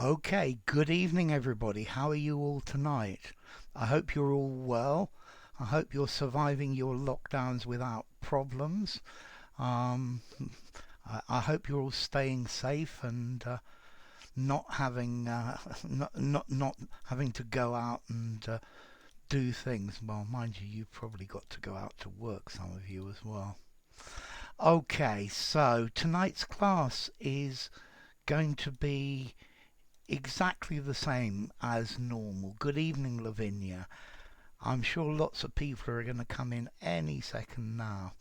Okay, good evening, everybody. How are you all tonight? I hope you're all well. I hope you're surviving your lockdowns without problems. Um, I hope you're all staying safe and not having not having to go out and do things. Well, mind you, you've probably got to go out to work, some of you as well. Okay, so tonight's class is going to be exactly the same as normal. Good evening, Lavinia. I'm sure lots of people are going to come in any second now,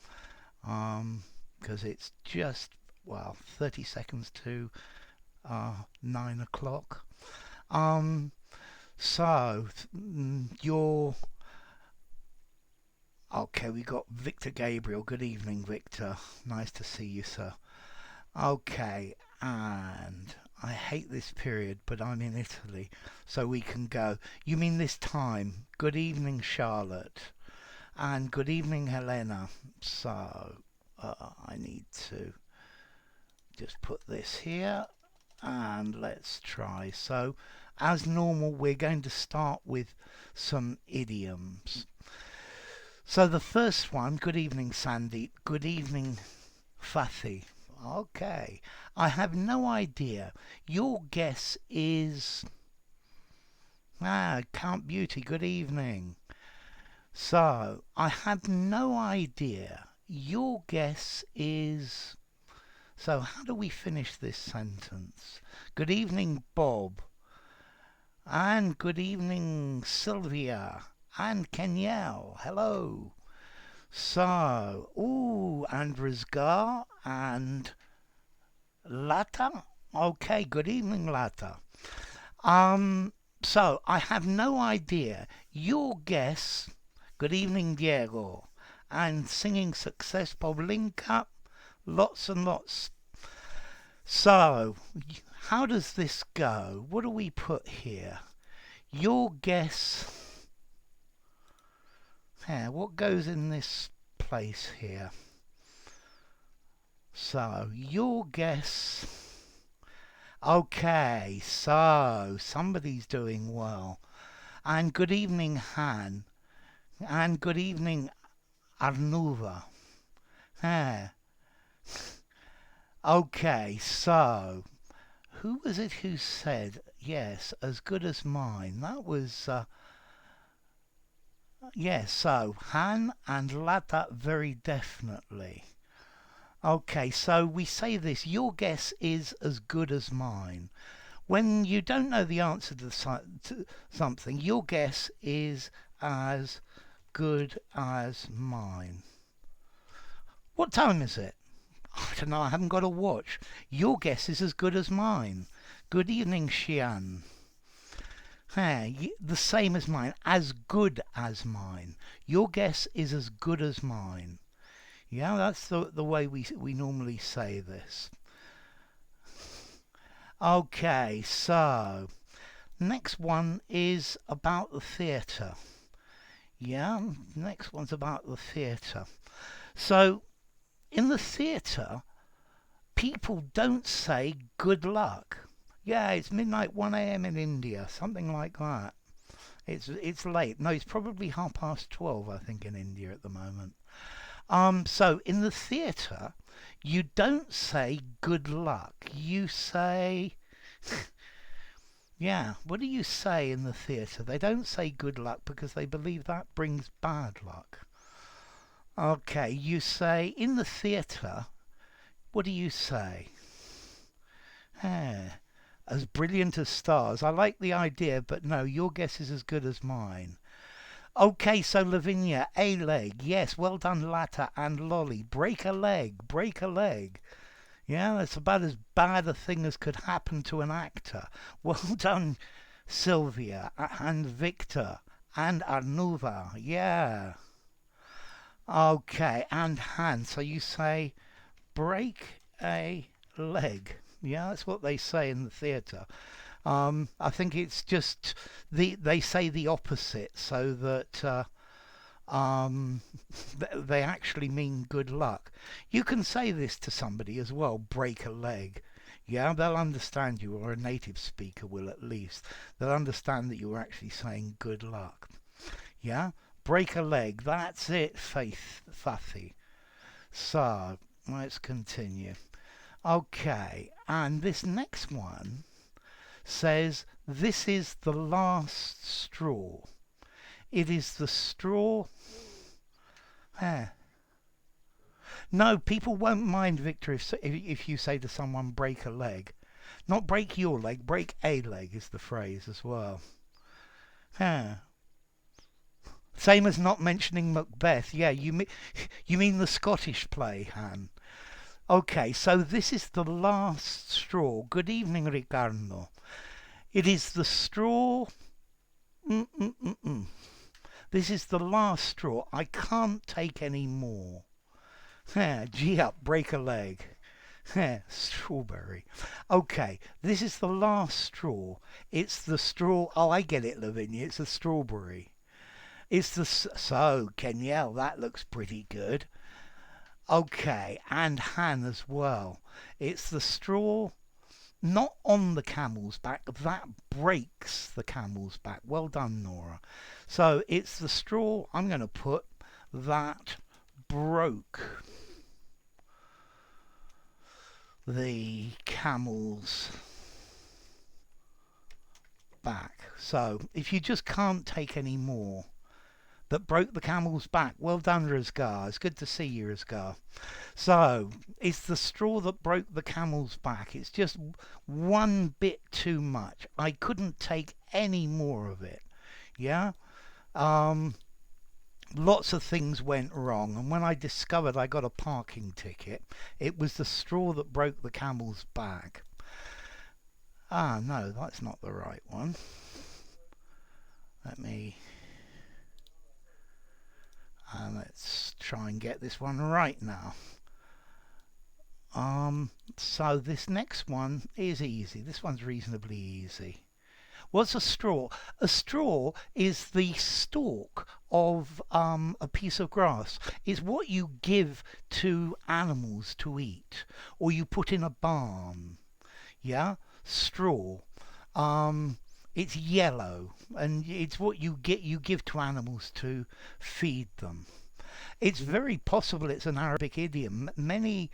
because it's just, well, 30 seconds to 9 o'clock. Um, so, you're. Okay, we got Victor Gabriel. Good evening, Victor. Nice to see you, sir. Okay, and I hate this period, but I'm in Italy, so we can go. You mean this time? Good evening, Charlotte, and good evening, Helena. So, I need to just put this here, and let's try. So, as normal, we're going to start with some idioms. So, the first one, good evening, Sandeep. Good evening, Fathy. Okay. I have no idea. Your guess is. Count Beauty, good evening. So, I have no idea. Your guess is. So, how do we finish this sentence? Good evening, Bob. And good evening, Sylvia. And Kenyel. Hello. So, and Rizgar and Lata. Okay, good evening, Lata. So I have no idea. Your guess. Good evening, Diego. And singing success, Poblinka. Lots and lots. So, how does this go? What do we put here? Your guess. Yeah, what goes in this place here? So, your guess. Okay, so somebody's doing well. And good evening, Han. And good evening, Arnuva. Yeah. Okay, so who was it who said, yes, as good as mine? That was, yes, so Han and Lata very definitely. Okay, so we say this, your guess is as good as mine. When you don't know the answer to something, your guess is as good as mine. What time is it? I don't know, I haven't got a watch. Your guess is as good as mine. Good evening, Xian. Hey, the same as mine, as good as mine. Your guess is as good as mine. Yeah, that's the way we normally say this. Okay, so next one is about the theatre. Yeah, next one's about the theatre. So in the theatre, people don't say good luck. Yeah, it's midnight 1 a.m. in India, something like that. It's late. No, it's probably 12:30, I think, in India at the moment. So in the theatre, you don't say good luck. You say, yeah, what do you say in the theatre? They don't say good luck because they believe that brings bad luck. Okay, you say in the theatre, what do you say? As brilliant as stars. I like the idea, but no, your guess is as good as mine. Okay, so Lavinia, a leg. Yes, well done, Latta and Lolly. Break a leg, break a leg. Yeah, that's about as bad a thing as could happen to an actor. Well done, Sylvia and Victor and Arnuva. Yeah. Okay, and Han. So you say break a leg. Yeah, that's what they say in the theatre. I think it's just they say the opposite so that they actually mean good luck. You can say this to somebody as well, break a leg. Yeah, they'll understand you, or a native speaker will at least. They'll understand that you're actually saying good luck. Yeah? Break a leg. That's it, Faith Fathy. So, let's continue. Okay, and this next one says, this is the last straw. It is the straw. Eh. No, people won't mind, Victor, if you say to someone, break a leg. Not break your leg, break a leg is the phrase as well. Huh. Same as not mentioning Macbeth. Yeah, you mean the Scottish play, Han. Okay, so this is the last straw. Good evening, Ricardo. It is the straw. This is the last straw. I can't take any more. Gee up, break a leg. Strawberry. Okay, this is the last straw. It's the straw. Oh, I get it, Lavinia. It's a strawberry. It's the... So, Kenyel, that looks pretty good. Okay, and Han as well. It's the straw not on the camel's back. That breaks the camel's back. Well done, Nora. So, it's the straw I'm going to put that broke the camel's back. So if you just can't take any more, that broke the camel's back. Well done, Rizgar. It's good to see you, Rizgar. So it's the straw that broke the camel's back. It's just one bit too much. I couldn't take any more of it. Yeah. Lots of things went wrong, and when I discovered I got a parking ticket, it was the straw that broke the camel's back. Ah, no, that's not the right one. Let's try and get this one right now. So this next one is easy. This one's reasonably easy. What's a straw? A straw is the stalk of a piece of grass. It's what you give to animals to eat, or you put in a barn. Yeah, straw. It's yellow, and it's what you give to animals to feed them. It's very possible it's an Arabic idiom. Many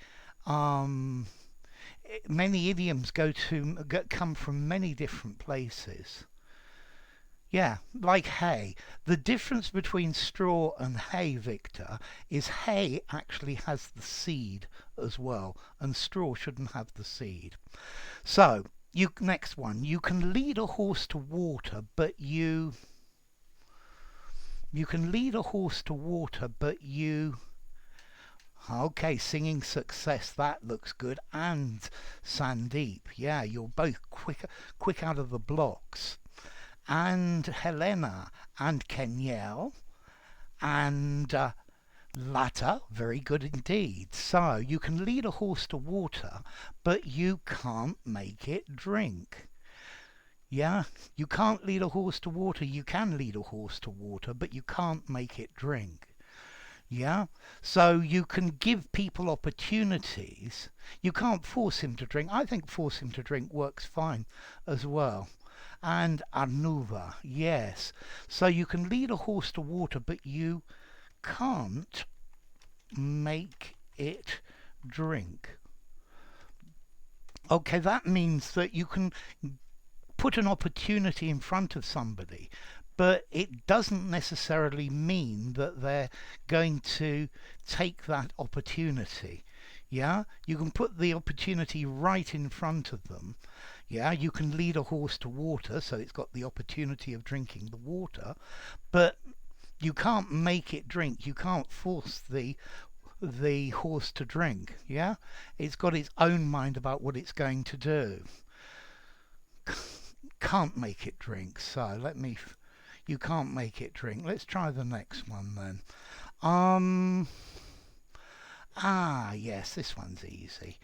idioms come from many different places. Yeah, like hay. The difference between straw and hay, Victor, is hay actually has the seed as well, and straw shouldn't have the seed. So, next one. You can lead a horse to water, but you can lead a horse to water, but you... Okay, singing success, that looks good. And Sandeep, yeah, you're both quick out of the blocks. And Helena and Kenyel and Lata, very good indeed. So you can lead a horse to water, but you can't make it drink. Yeah, you can't lead a horse to water. You can lead a horse to water, but you can't make it drink. Yeah, so you can give people opportunities. You can't force him to drink. I think force him to drink works fine as well. And Anuva, yes. So you can lead a horse to water, but you can't make it drink. Okay, that means that you can put an opportunity in front of somebody, but it doesn't necessarily mean that they're going to take that opportunity. Yeah, you can put the opportunity right in front of them. Yeah, you can lead a horse to water, so it's got the opportunity of drinking the water, but you can't make it drink. You can't force the horse to drink. Yeah, it's got its own mind about what it's going to do. Can't make it drink. So you can't make it drink. Let's try the next one then. Yes, this one's easy.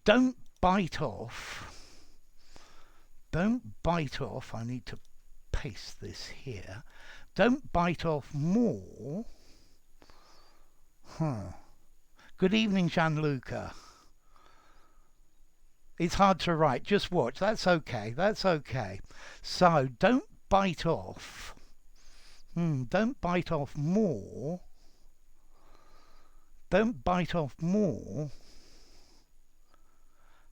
Don't bite off. Don't bite off. I need to paste this here. Don't bite off more. Good evening, Gianluca. It's hard to write. Just watch. That's okay. That's okay. So don't bite off. Don't bite off more. Don't bite off more.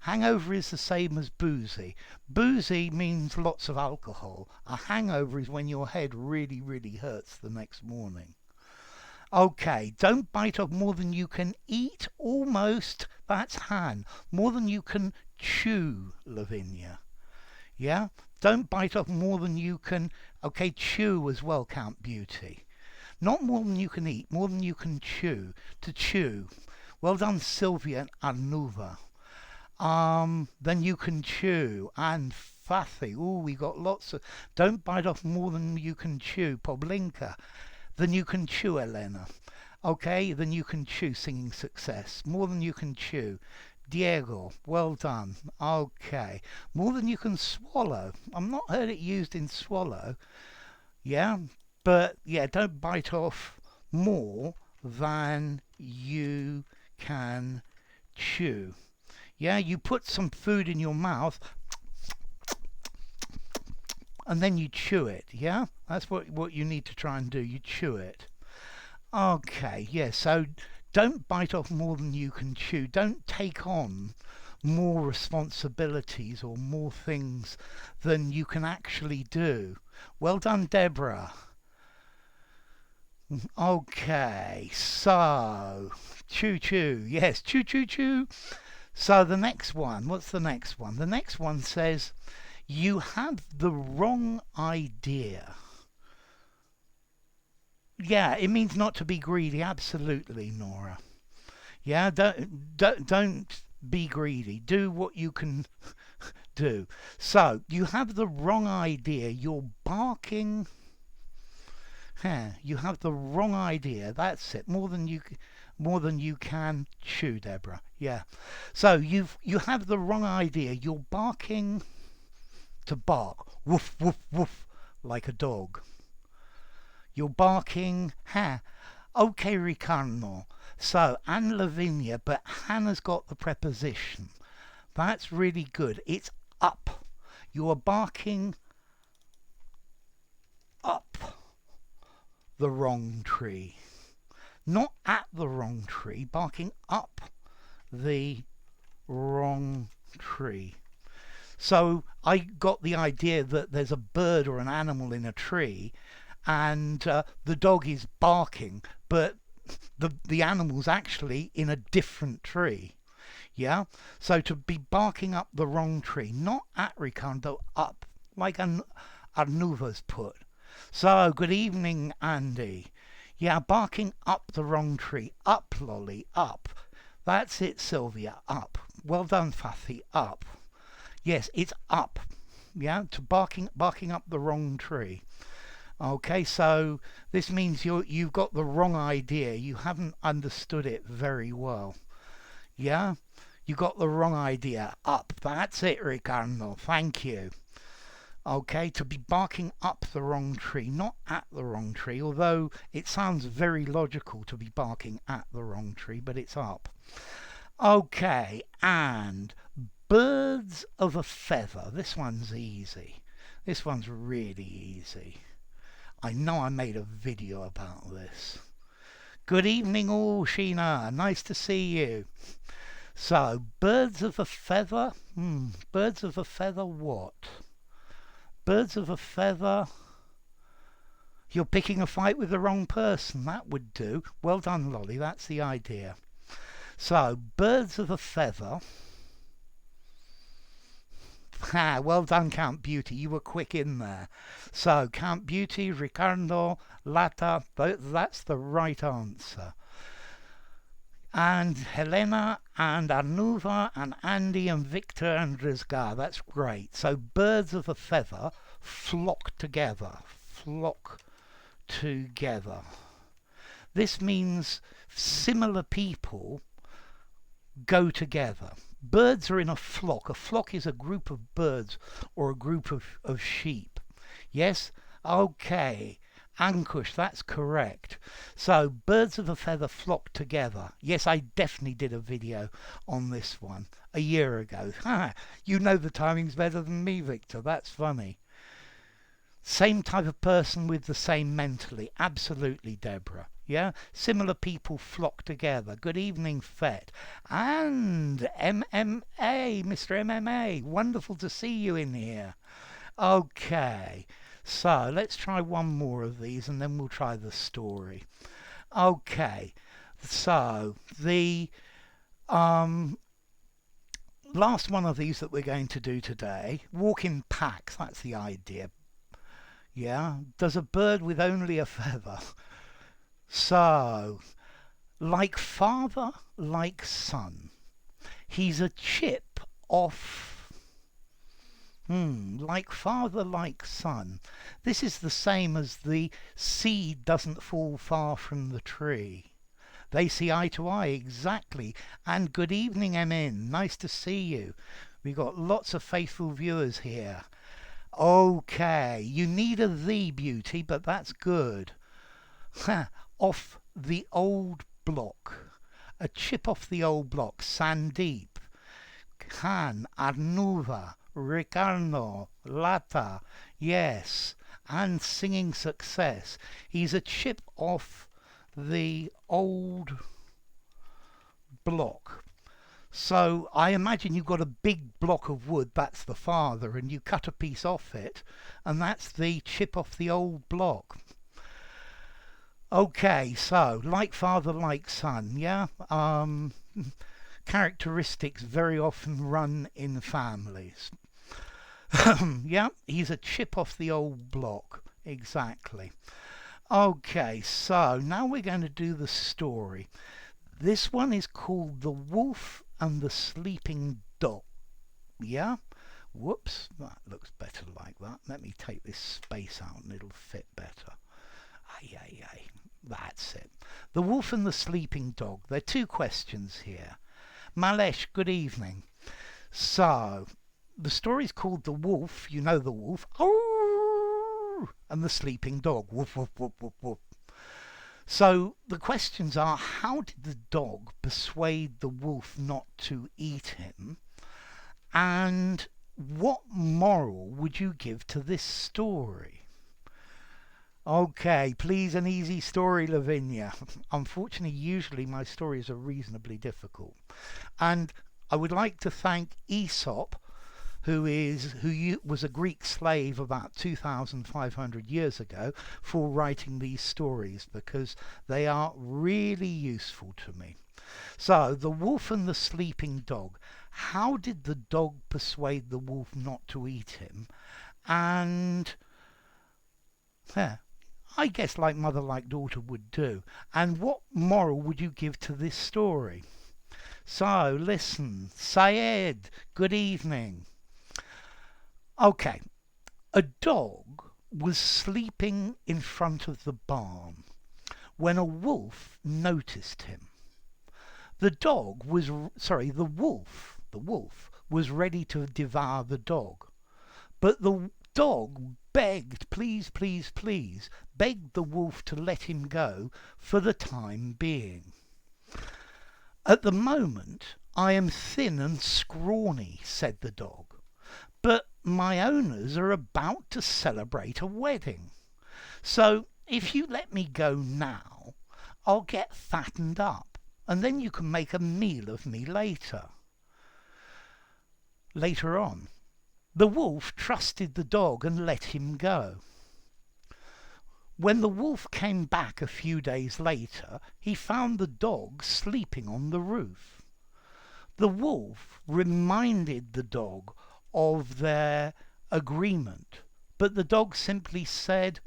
Hangover is the same as boozy. Boozy means lots of alcohol. A hangover is when your head really, really hurts the next morning. Okay, don't bite off more than you can eat. Almost. That's Han. More than you can chew, Lavinia. Yeah? Don't bite off more than you can... Okay, chew as well, Count Beauty. Not more than you can eat, more than you can chew. To chew. Well done, Sylvia and Anuva. Then you can chew. And Fathy. Oh, we got lots of... Don't bite off more than you can chew, Poblinka. Then you can chew, Elena. Okay, then you can chew, Singing Success. More than you can chew. Diego, well done. Okay. More than you can swallow. I've not heard it used in swallow. Yeah, but yeah, don't bite off more than you can chew. Yeah, you put some food in your mouth and then you chew it. Yeah, that's what you need to try and do. You chew it. Okay, yeah, so don't bite off more than you can chew. Don't take on more responsibilities or more things than you can actually do. Well done, Deborah. Okay, so choo choo. Yes, choo choo choo. So the next one, what's the next one? The next one says, you have the wrong idea. Yeah, it means not to be greedy. Absolutely, Nora. Yeah, don't be greedy. Do what you can do. So you have the wrong idea. You're barking. You have the wrong idea. That's it. More than you can chew, Deborah. Yeah. So you have the wrong idea. You're barking to bark. Woof woof woof, like a dog. You're barking, Okay, Ricardo. So, and Lavinia, but Hannah's got the preposition. That's really good. It's up. You are barking up the wrong tree. Not at the wrong tree, barking up the wrong tree. So, I got the idea that there's a bird or an animal in a tree, and the dog is barking, but the animal's actually in a different tree. Yeah? So to be barking up the wrong tree, not at Ricardo, up, like Arnuva's put. So, good evening, Andy. Yeah, barking up the wrong tree. Up, Lolly, up. That's it, Sylvia, up. Well done, Fathy, up. Yes, it's up. Yeah, to barking up the wrong tree. Okay, so this means you've got the wrong idea. You haven't understood it very well. Yeah? You got the wrong idea. Up. That's it, Ricardo. Thank you. Okay, to be barking up the wrong tree, not at the wrong tree, although it sounds very logical to be barking at the wrong tree, but it's up. Okay, and birds of a feather. This one's easy. This one's really easy. I know I made a video about this. Good evening all, Sheena. Nice to see you. So, birds of a feather? Birds of a feather what? Birds of a feather... You're picking a fight with the wrong person. That would do. Well done, Lolly. That's the idea. So, birds of a feather... well done, Count Beauty. You were quick in there. So, Count Beauty, Ricardo, Lata, that's the right answer. And Helena, and Arnuva, and Andy, and Victor, and Rizgar. That's great. So, birds of a feather flock together. Flock together. This means similar people go together. Birds are in a flock. A flock is a group of birds or a group of sheep. Yes? Okay. Ankush, that's correct. So, birds of a feather flock together. Yes, I definitely did a video on this one a year ago. You know the timing's better than me, Victor. That's funny. Same type of person with the same mentally. Absolutely, Deborah. Yeah, similar people flock together. Good evening, Fet. And MMA, Mr. MMA. Wonderful to see you in here. Okay, so let's try one more of these and then we'll try the story. Okay, so the last one of these that we're going to do today, walk in packs, that's the idea. Yeah, does a bird with only a feather. So, like father, like son. He's a chip off. Like father, like son. This is the same as the seed doesn't fall far from the tree. They see eye to eye, exactly. And good evening, Emin. Nice to see you. We've got lots of faithful viewers here. Okay, you need a the, beauty, but that's good. Off the old block. A chip off the old block. Sandeep. Khan. Arnuva. Ricardo. Lata. Yes. And singing success. He's a chip off the old block. So I imagine you've got a big block of wood, that's the father, and you cut a piece off it, and that's the chip off the old block. Okay, so like father, like son, yeah? Characteristics very often run in families. Yeah, he's a chip off the old block, exactly. Okay, so now we're going to do the story. This one is called The Wolf and the Sleeping Dog. Yeah? Whoops, that looks better like that. Let me take this space out and it'll fit better. Ay. That's it. The Wolf and the Sleeping Dog. There are two questions here. Malesh, good evening. So, the story's called The Wolf. You know the wolf. Oh! And the Sleeping Dog. Woof, woof, woof, woof, woof. So the questions are, how did the dog persuade the wolf not to eat him? And what moral would you give to this story? Okay, please, an easy story, Lavinia. Unfortunately, usually my stories are reasonably difficult. And I would like to thank Aesop, who was a Greek slave about 2,500 years ago, for writing these stories, because they are really useful to me. So, the wolf and the sleeping dog. How did the dog persuade the wolf not to eat him? And I guess like mother, like daughter would do. And what moral would you give to this story? So, listen. Syed, good evening. Okay, a dog was sleeping in front of the barn when a wolf noticed him. The wolf was ready to devour the dog, but the dog begged, please, begged the wolf to let him go for the time being. At the moment, I am thin and scrawny, said the dog, but my owners are about to celebrate a wedding. So if you let me go now, I'll get fattened up, and then you can make a meal of me later. Later on, the wolf trusted the dog and let him go. When the wolf came back a few days later, he found the dog sleeping on the roof. The wolf reminded the dog of their agreement, but the dog simply said,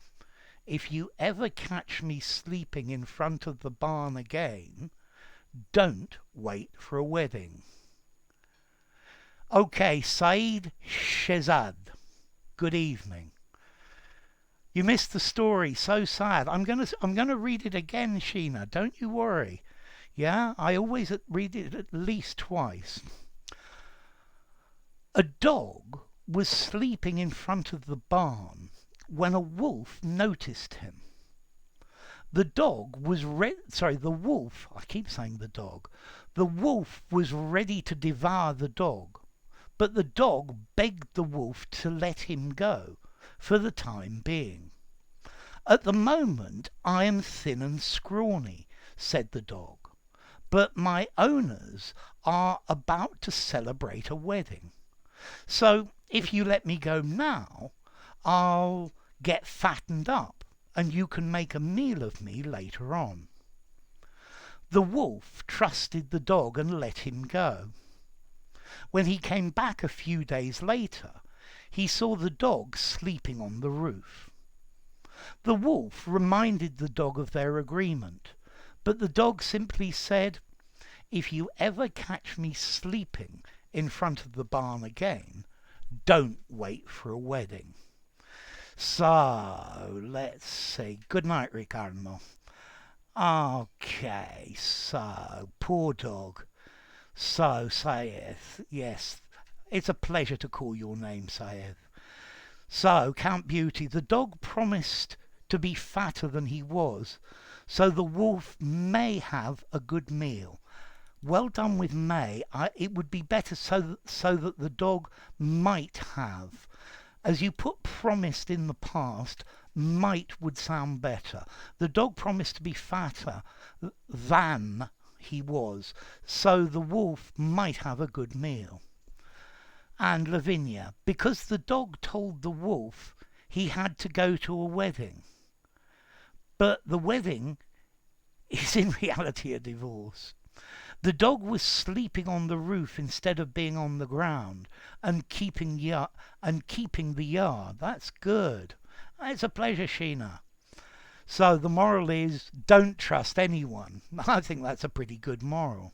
if you ever catch me sleeping in front of the barn again, don't wait for a wedding. Okay, Saeed Shezad, good evening. You missed the story, so sad. I'm gonna read it again, Sheena, don't you worry. Yeah, I always read it at least twice. A dog was sleeping in front of the barn when a wolf noticed him. The dog was the wolf, I keep saying the dog. The wolf was ready to devour the dog, but the dog begged the wolf to let him go for the time being. At the moment I am thin and scrawny, said the dog, but my owners are about to celebrate a wedding. So if you let me go now, I'll get fattened up and you can make a meal of me later on. The wolf trusted the dog and let him go. When he came back a few days later, he saw the dog sleeping on the roof. The wolf reminded the dog of their agreement, but the dog simply said, "If you ever catch me sleeping in front of the barn again, don't wait for a wedding." So, let's see. Good night, Ricardo. Okay, so, poor dog. So, Sayed, yes, it's a pleasure to call your name, Sayed. So, Count Beauty, the dog promised to be fatter than he was, so the wolf may have a good meal. Well done with may. It would be better so that the dog might have. As you put promised in the past, might would sound better. The dog promised to be fatter than he was, so the wolf might have a good meal. And Lavinia, because the dog told the wolf he had to go to a wedding. But the wedding is in reality a divorce. The dog was sleeping on the roof instead of being on the ground and keeping the yard. That's good. It's a pleasure, Sheena. So the moral is, don't trust anyone. I think that's a pretty good moral.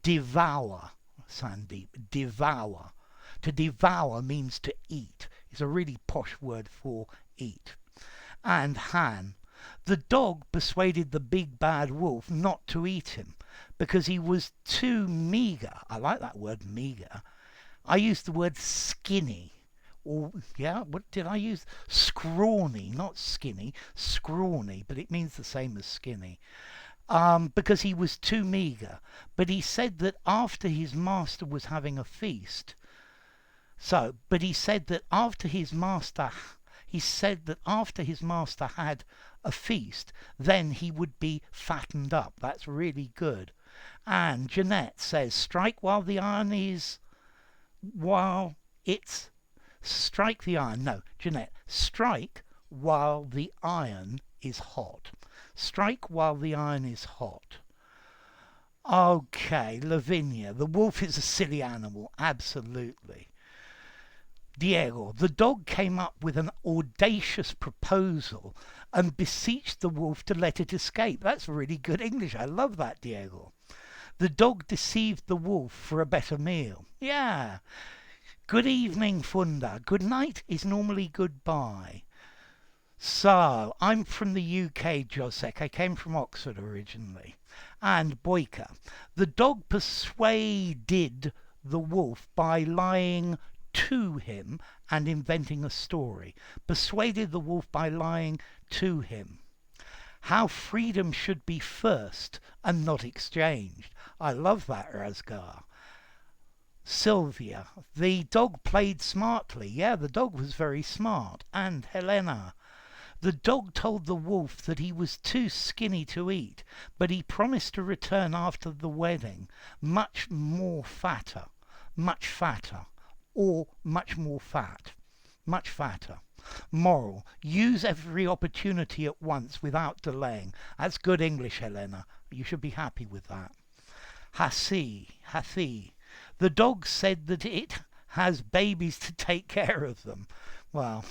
Devour, Sandeep. Devour. To devour means to eat. It's a really posh word for eat. And Han. The dog persuaded the big bad wolf not to eat him because he was too meagre. I like that word, meagre. I used the word skinny. Or, yeah, what did I use? Scrawny, not skinny, scrawny, but it means the same as skinny. Because he was too meagre. But he said that after his master was having a feast. But he said that after his master had a feast, then he would be fattened up. That's really good. And Jeanette says, strike the iron. No, Jeanette, strike while the iron is hot. Strike while the iron is hot. Okay, Lavinia, the wolf is a silly animal, absolutely. Diego, the dog came up with an audacious proposal and beseeched the wolf to let it escape. That's really good English. I love that, Diego. The dog deceived the wolf for a better meal. Yeah. Good evening, Funda. Good night is normally goodbye. So, I'm from the UK, Josek. I came from Oxford originally. And Boyka. The dog persuaded the wolf by lying to him and inventing a story. Persuaded the wolf by lying to him. How freedom should be first and not exchanged. I love that, Razgar. Sylvia, the dog played smartly. Yeah, the dog was very smart. And Helena, the dog told the wolf that he was too skinny to eat, but he promised to return after the wedding much fatter, or much more fat, much fatter. Moral, use every opportunity at once without delaying. That's good English, Helena. You should be happy with that. Hathi. The dog said that it has babies to take care of them. Well,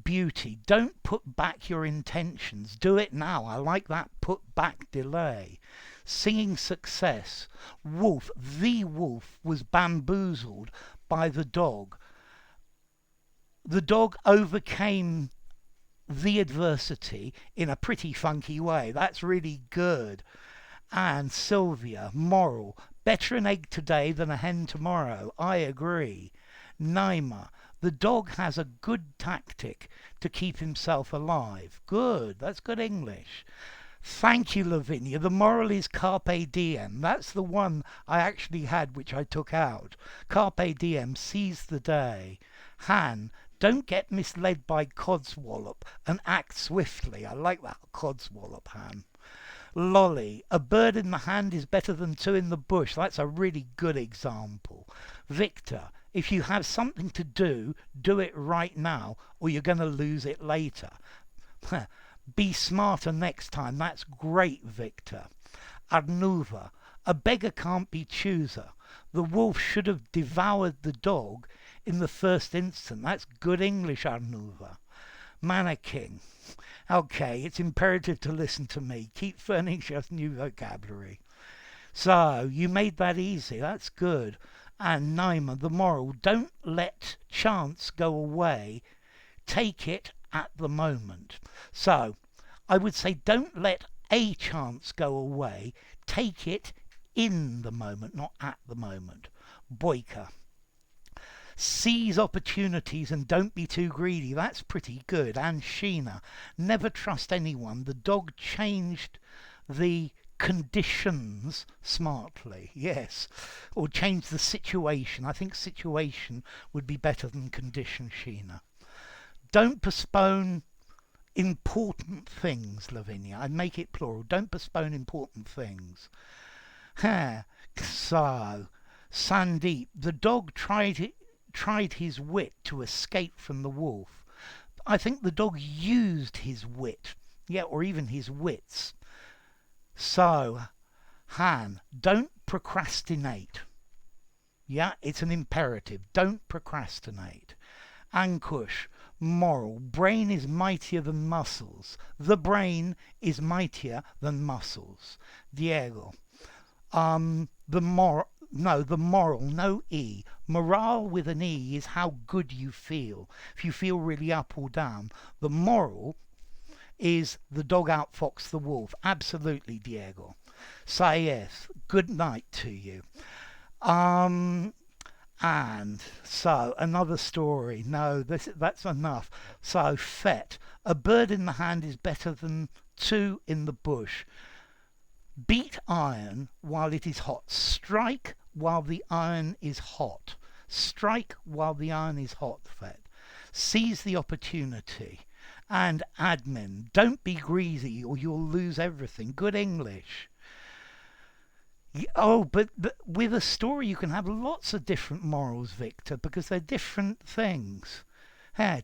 Beauty, don't put back your intentions. Do it now. I like that put back delay. Singing success. Wolf, the wolf was bamboozled by the dog. The dog overcame the adversity in a pretty funky way. That's really good. And Sylvia, moral, better an egg today than a hen tomorrow. I agree. Naima, The dog has a good tactic to keep himself alive. Good, that's good English. Thank you, Lavinia. The moral is Carpe Diem. That's the one I actually had, which I took out. Carpe Diem, seize the day. Han, don't get misled by codswallop and act swiftly. I like that, codswallop, Han. Lolly, a bird in the hand is better than two in the bush. That's a really good example. Victor, if you have something to do, do it right now, or you're going to lose it later. Be smarter next time. That's great, Victor. Arnuva, a beggar can't be chooser. The wolf should have devoured the dog in the first instant. That's good English, Arnuva. Mannequin. Okay, it's imperative to listen to me. Keep furnishing us new vocabulary. So, you made that easy. That's good. And Naima, the moral, don't let chance go away. Take it at the moment. So, I would say don't let a chance go away. Take it in the moment, not at the moment. Boyka. Seize opportunities and don't be too greedy. That's pretty good. And Sheena, never trust anyone. The dog changed the conditions smartly. Yes. Or change the situation. I think situation would be better than condition, Sheena. Don't postpone important things, Lavinia. I'd make it plural. Don't postpone important things. So, Sandeep, the dog tried his wit to escape from the wolf. I think the dog used his wit. Yeah, or even his wits. So, Han, don't procrastinate. Yeah, it's an imperative. Don't procrastinate. Ankush, moral, brain is mightier than muscles. The brain is mightier than muscles. Diego, the moral, no E. Morale with an E is how good you feel. If you feel really up or down. The moral is the dog outfoxed the wolf. Absolutely, Diego. Saif, good night to you. And so another story. No, that's enough. So Fet, a bird in the hand is better than two in the bush. Beat iron while it is hot. Strike while the iron is hot. Strike while the iron is hot, Fet. Seize the opportunity. And admin, don't be greedy or you'll lose everything. Good English. Oh, but with a story you can have lots of different morals, Victor, because they're different things.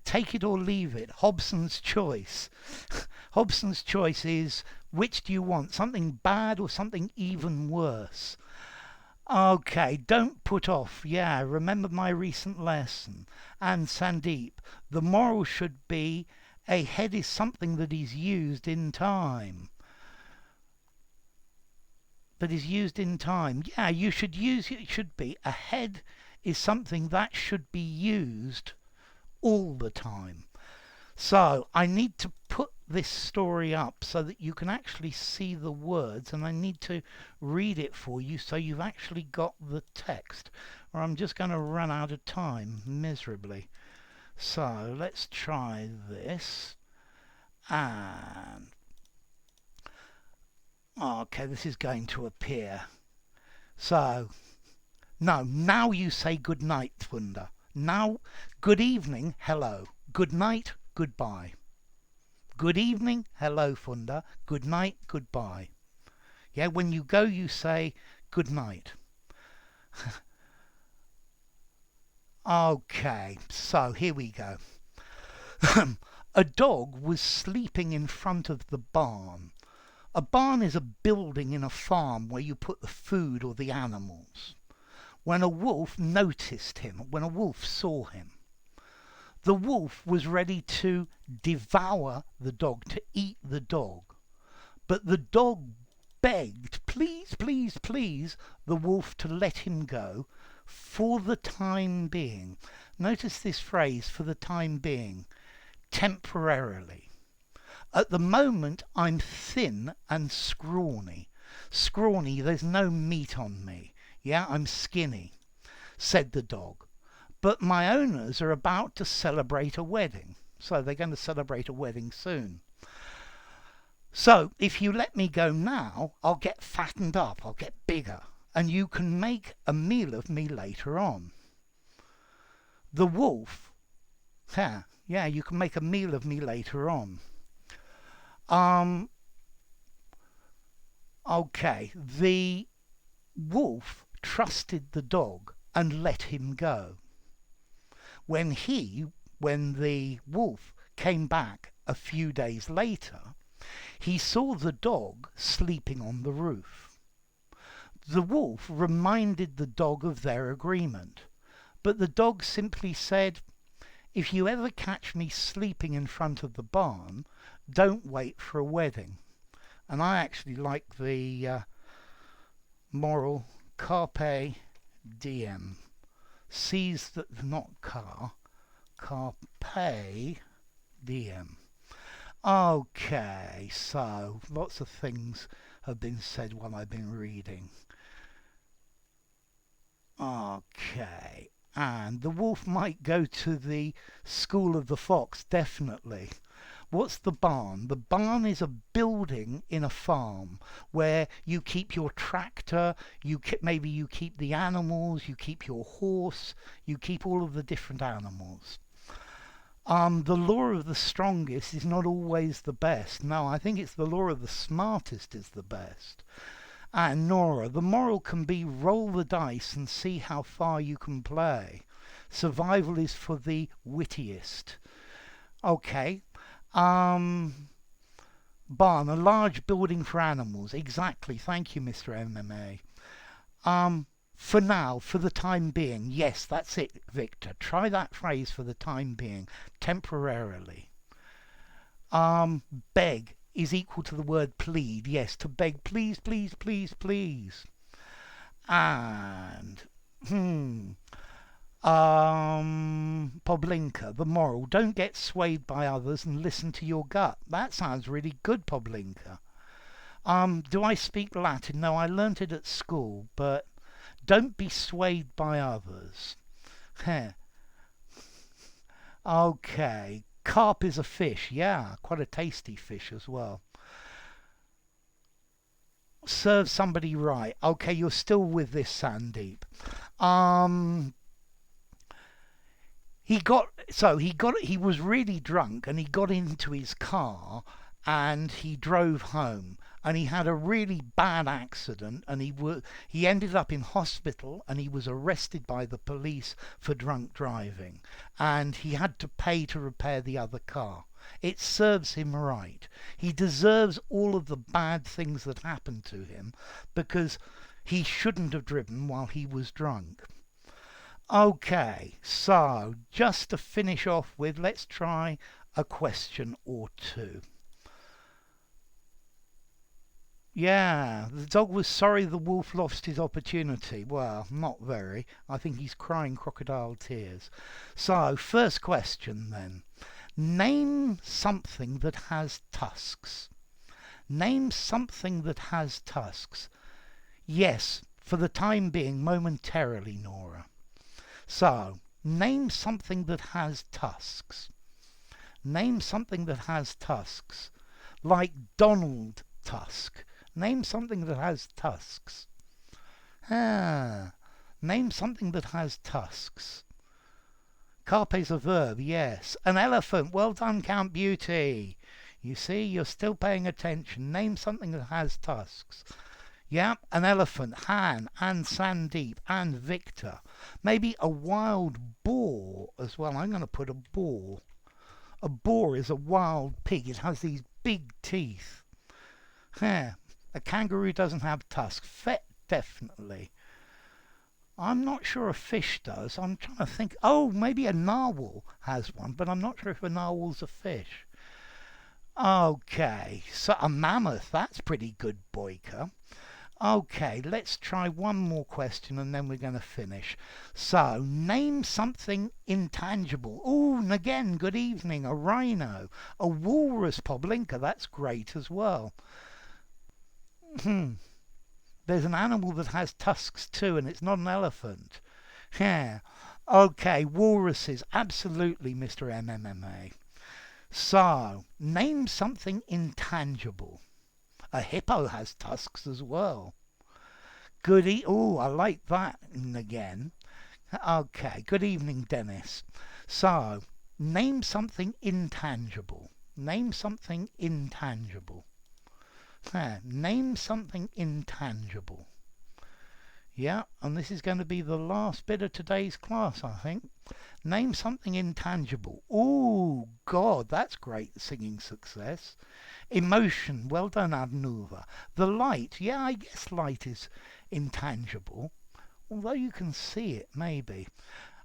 Take it or leave it. Hobson's choice. Hobson's choice is, which do you want? Something bad or something even worse? Okay, don't put off. Yeah, remember my recent lesson. And Sandeep, the moral should be, a head is something that is used in time. That is used in time. Yeah, you should use it. Should be a head is something that should be used all the time. So I need to put this story up so that you can actually see the words, and I need to read it for you so you've actually got the text, or I'm just going to run out of time miserably. So let's try this. And okay, this is going to appear. So, no, now you say good night, Thunder. Now, good evening, hello. Good night, goodbye. Good evening, hello, Thunder. Good night, goodbye. Yeah, when you go, you say good night. Okay, so here we go. A dog was sleeping in front of the barn. A barn is a building in a farm where you put the food or the animals. When a wolf noticed him, when a wolf saw him, the wolf was ready to devour the dog, to eat the dog. But the dog begged, please, please, please, the wolf to let him go for the time being. Notice this phrase, for the time being, temporarily. At the moment, I'm thin and scrawny. Scrawny, there's no meat on me. Yeah, I'm skinny, said the dog. But my owners are about to celebrate a wedding. So they're going to celebrate a wedding soon. So if you let me go now, I'll get fattened up, I'll get bigger, and you can make a meal of me later on. The wolf, yeah, you can make a meal of me later on. Okay, the wolf trusted the dog and let him go. When the wolf came back a few days later, he saw the dog sleeping on the roof. The wolf reminded the dog of their agreement, but the dog simply said, "If you ever catch me sleeping in front of the barn, don't wait for a wedding." And I actually like the moral Carpe Diem. Seize the, not car, Carpe Diem. Okay, so lots of things have been said while I've been reading. Okay, and the wolf might go to the school of the fox, definitely. What's the barn? The barn is a building in a farm where you keep your tractor, maybe you keep the animals, you keep your horse, you keep all of the different animals. The law of the strongest is not always the best. No, I think it's the law of the smartest is the best. And Nora, the moral can be roll the dice and see how far you can play. Survival is for the wittiest. Okay. Barn, a large building for animals. Exactly. Thank you, Mr. MMA. For now, for the time being. Yes, that's it, Victor. Try that phrase, for the time being. Temporarily. Beg is equal to the word plead. Yes, to beg, please, please, please, please. And, Poblinka, the moral, don't get swayed by others and listen to your gut. That sounds really good, Poblinka. Do I speak Latin? No, I learnt it at school, but don't be swayed by others. Okay. Carp is a fish. Yeah, quite a tasty fish as well. Serve somebody right. Okay, you're still with this, Sandeep. He was really drunk and he got into his car and he drove home and he had a really bad accident and he ended up in hospital and he was arrested by the police for drunk driving and he had to pay to repair the other car. It serves him right. He deserves all of the bad things that happened to him because he shouldn't have driven while he was drunk. Okay, so just to finish off with, let's try a question or two. Yeah, the dog was sorry the wolf lost his opportunity. Well, not very. I think he's crying crocodile tears. So, first question then. Name something that has tusks. Name something that has tusks. Yes, for the time being, momentarily, Nora. So, name something that has tusks. Name something that has tusks. Like Donald Tusk. Name something that has tusks. Name something that has tusks. Carpe's a verb, yes. An elephant. Well done, Count Beauty. You see, you're still paying attention. Name something that has tusks. Yeah, an elephant. Han, and Sandeep, and Victor. Maybe a wild boar as well. I'm going to put a boar. A boar is a wild pig. It has these big teeth. A kangaroo doesn't have tusks. Definitely. I'm not sure a fish does. I'm trying to think. Oh, maybe a narwhal has one, but I'm not sure if a narwhal's a fish. Okay, so a mammoth. That's pretty good, Boyka. Okay, let's try one more question and then we're going to finish. So, name something intangible. Ooh, and again, good evening. A rhino. A walrus, Poblinka. That's great as well. There's an animal that has tusks too, and it's not an elephant. Yeah. Okay, walruses, absolutely, Mr. MMMA. So, name something intangible. A hippo has tusks as well. Goody. Oh, I like that again. Okay, good evening, Dennis. So, name something intangible. Name something intangible. Name something intangible. Yeah, and this is going to be the last bit of today's class, I think. Name something intangible. Oh, God, that's great singing success. Emotion, well done, Adnuva. The light, yeah, I guess light is intangible, although you can see it, maybe.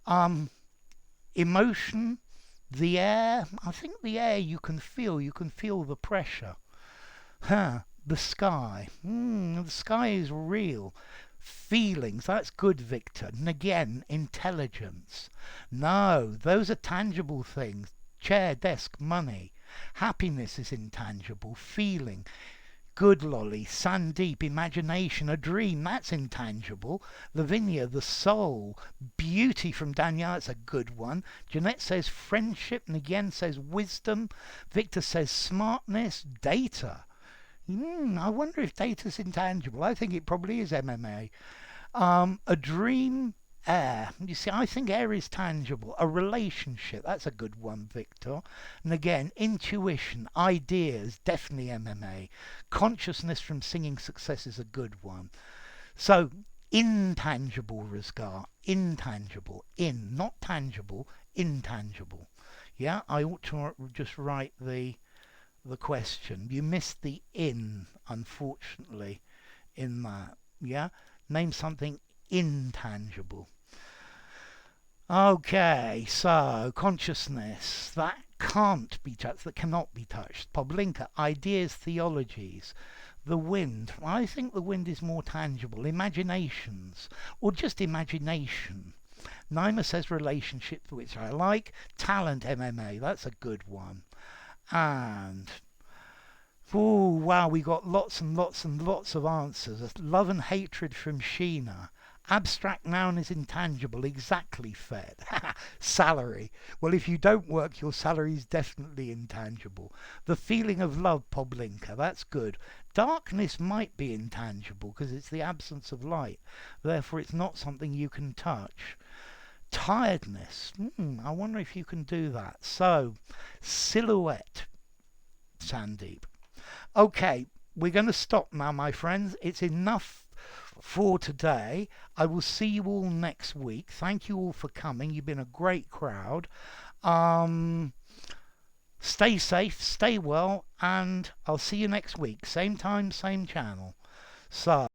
Um, Emotion, the air, I think the air you can feel the pressure. The sky, the sky is real. Feelings, that's good, Victor. And again, intelligence. No, those are tangible things. Chair, desk, money. Happiness is intangible. Feeling. Good, Lolly. Sandeep, imagination, a dream, that's intangible. Lavinia, the soul. Beauty from Danielle, that's a good one. Jeanette says friendship. And again says wisdom. Victor says smartness. Data. I wonder if data's intangible. I think it probably is MMA. A dream, air. You see, I think air is tangible. A relationship, that's a good one, Victor. And again, intuition, ideas, definitely MMA. Consciousness from singing success is a good one. So, intangible, Rizgar. Intangible. Not tangible, intangible. Yeah, I ought to just write the question. You missed the in, unfortunately, in that. Yeah? Name something intangible. Okay, so consciousness, that can't be touched, that cannot be touched. Poblinka, ideas, theologies. The wind, I think the wind is more tangible. Imaginations, or just imagination. Naima says relationship, which I like. Talent, MMA, that's a good one. And oh wow, we got lots and lots and lots of answers. Love and hatred from Sheena. Abstract noun is intangible, exactly, Fed. Salary. Well, if you don't work, your salary is definitely intangible. The feeling of love, Poblinka, that's good. Darkness might be intangible because it's the absence of light. Therefore, it's not something you can touch. Tiredness. I wonder if you can do that. So, silhouette, Sandeep. Okay, we're going to stop now, my friends. It's enough for today. I will see you all next week. Thank you all for coming. You've been a great crowd. Stay safe, stay well, and I'll see you next week. Same time, same channel. So